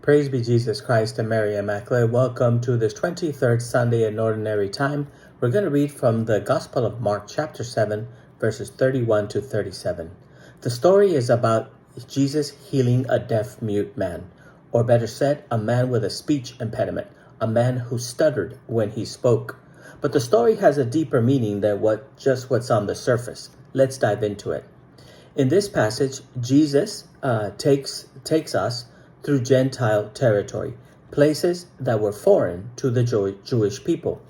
Praise be Jesus Christ and Mary Immaculate. Welcome to this 23rd Sunday in Ordinary Time. We're going to read from the Gospel of Mark chapter 7, verses 31 to 37. The story is about Jesus healing a deaf-mute man, or better said, a man with a speech impediment, a man who stuttered when he spoke. But the story has a deeper meaning than what's on the surface. Let's dive into it. In this passage, Jesus takes us through Gentile territory, places that were foreign to the Jewish people.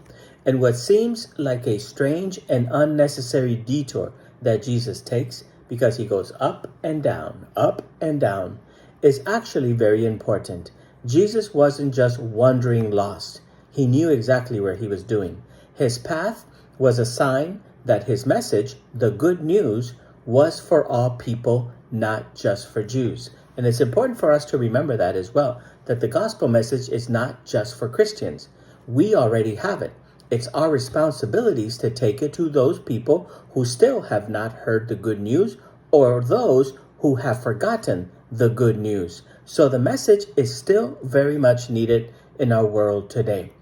And what seems like a strange and unnecessary detour that Jesus takes, because he goes up and down, is actually very important. Jesus wasn't just wandering lost. He knew exactly where he was doing. His path was a sign that his message, the good news, was for all people, not just for Jews. And it's important for us to remember that as well, that the gospel message is not just for Christians. We already have it. It's our responsibilities to take it to those people who still have not heard the good news, or those who have forgotten the good news. So the message is still very much needed in our world today.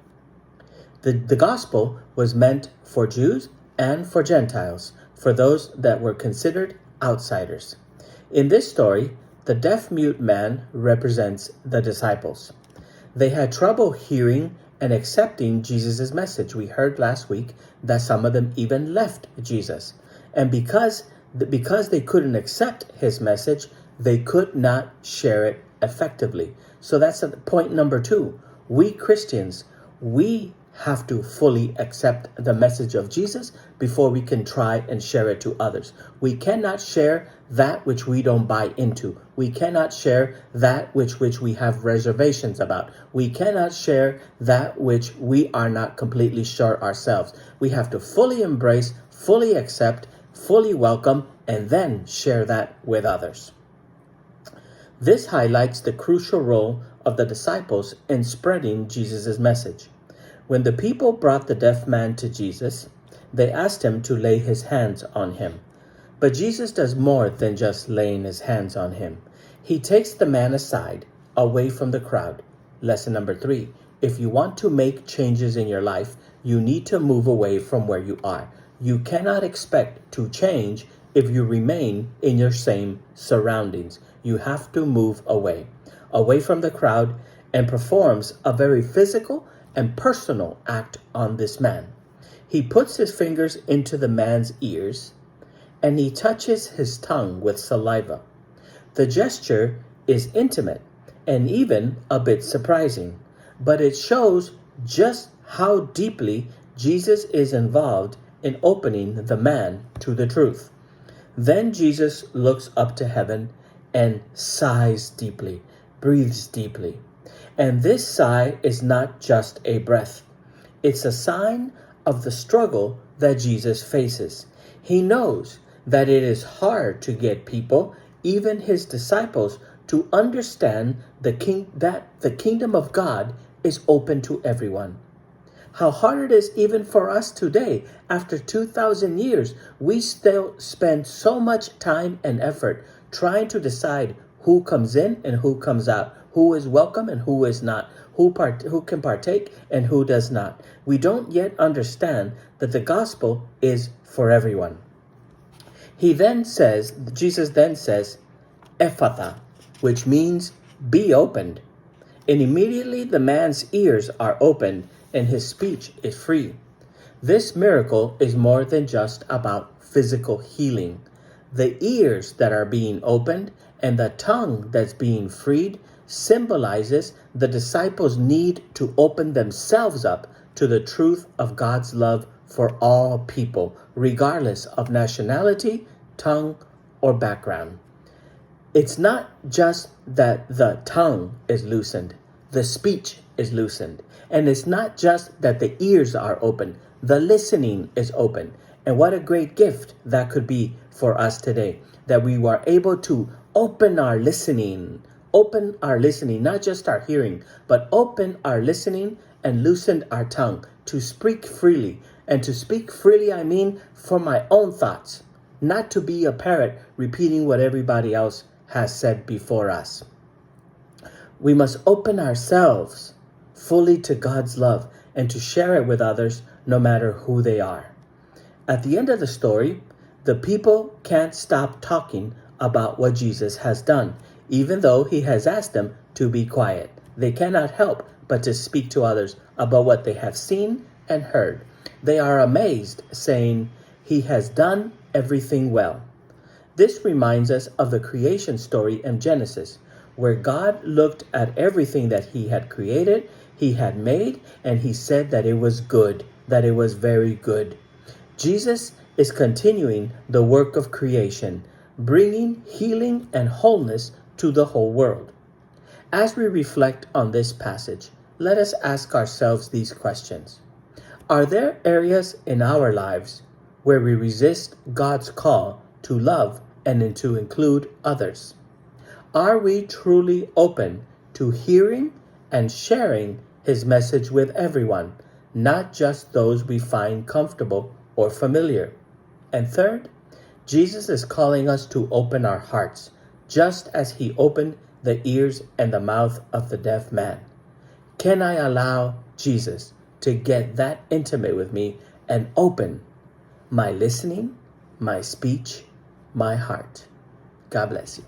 The gospel was meant for Jews and for Gentiles, for those that were considered outsiders. In this story, the deaf-mute man represents the disciples. They had trouble hearing and accepting Jesus' message. We heard last week that some of them even left Jesus. And because they couldn't accept his message, they could not share it effectively. So that's point number 2. We Christians, we have to fully accept the message of Jesus before we can try and share it to others. We cannot share that which we don't buy into. We cannot share that which we have reservations about. We cannot share that which we are not completely sure ourselves. We have to fully embrace, fully accept, fully welcome, and then share that with others. This highlights the crucial role of the disciples in spreading Jesus' message. When the people brought the deaf man to Jesus, they asked him to lay his hands on him. But Jesus does more than just laying his hands on him. He takes the man aside, away from the crowd. Lesson number 3. If you want to make changes in your life, you need to move away from where you are. You cannot expect to change if you remain in your same surroundings. You have to move away from the crowd, and performs a very physical and personal act on this man. He puts his fingers into the man's ears, and he touches his tongue with saliva. The gesture is intimate and even a bit surprising, but it shows just how deeply Jesus is involved in opening the man to the truth. Then Jesus looks up to heaven and sighs deeply, breathes deeply. And this sigh is not just a breath. It's a sign of the struggle that Jesus faces. He knows that it is hard to get people, even his disciples, to understand that the kingdom of God is open to everyone. How hard it is even for us today. After 2,000 years, we still spend so much time and effort trying to decide who comes in and who comes out, who is welcome and who is not, who can partake and who does not. We don't yet understand that the gospel is for everyone. Jesus then says, Ephphatha, which means be opened. And immediately the man's ears are opened and his speech is free. This miracle is more than just about physical healing. The ears that are being opened and the tongue that's being freed symbolizes the disciples' need to open themselves up to the truth of God's love for all people, regardless of nationality, tongue, or background. It's not just that the tongue is loosened, the speech is loosened. And it's not just that the ears are open, the listening is open. And what a great gift that could be for us today, that we were able to open our listening, not just our hearing, but open our listening and loosened our tongue to speak freely. And to speak freely, I mean for my own thoughts, not to be a parrot repeating what everybody else has said before us. We must open ourselves fully to God's love and to share it with others, no matter who they are. At the end of the story, the people can't stop talking about what Jesus has done, even though he has asked them to be quiet. They cannot help but to speak to others about what they have seen and heard. They are amazed, saying, "He has done everything well." This reminds us of the creation story in Genesis, where God looked at everything that he had created, he had made, and he said that it was good, that it was very good. Jesus is continuing the work of creation, bringing healing and wholeness to the whole world. As we reflect on this passage, let us ask ourselves these questions. Are there areas in our lives where we resist God's call to love and to include others? Are we truly open to hearing and sharing his message with everyone, not just those we find comfortable or familiar? And third, Jesus is calling us to open our hearts, just as he opened the ears and the mouth of the deaf man. Can I allow Jesus to get that intimate with me and open my listening, my speech, my heart? God bless you.